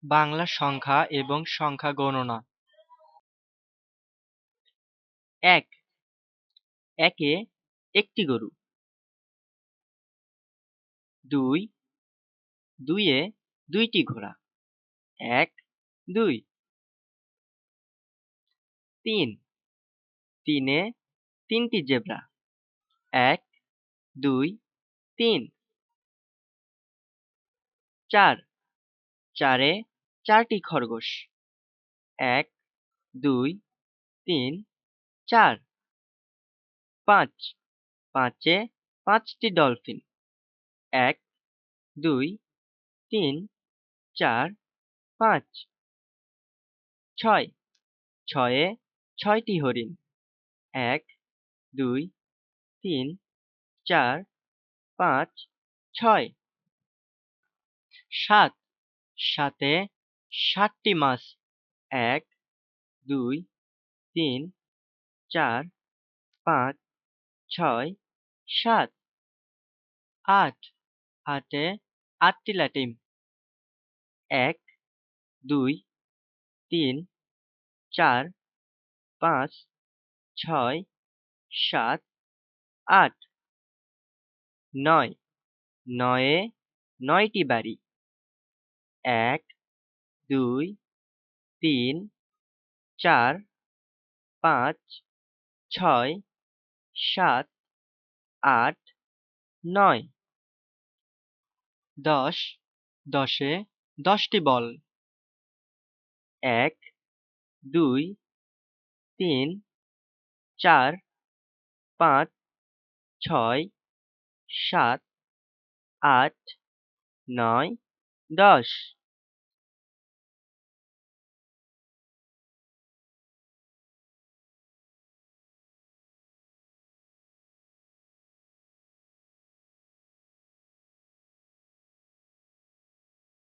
বাংলা সংখ্যা এবং সংখ্যা গণনা। ১ একে একটি গরু। ২ দুইয়ে দুইটি ঘোড়া। ১ ২ ৩ তিনে তিনটি জেব্রা। ১ ২ ৩ ৪ চারে চারটি খরগোশ। ১ ২ ৩ ৪ ৫ পাঁচে পাঁচটি ডলফিন। ১ ২ ৩ ৪ ৫ ৬ ছয়ে ছয়টি হরিণ। ১ ২ ৩ ৪ ৫ ৬ ৭ সাতে ৭টি মাছ। ১ ২ ৩ ৪ ৫ ৬ ৭ ৮ আটে ৮টি লাটিম। ১ ২ ৩ ৪ ৫ ৬ ৭ ৮ ৯ নয়ে ৯টি বাড়ি। ১ ২ ৩ ৪ ৫ ৬ ৭ ৮ ৯ ১০ দশে ১০টি বল। ১ ২ ৩ ৪ ৫ ৬ ৭ ৮ ৯ ১০।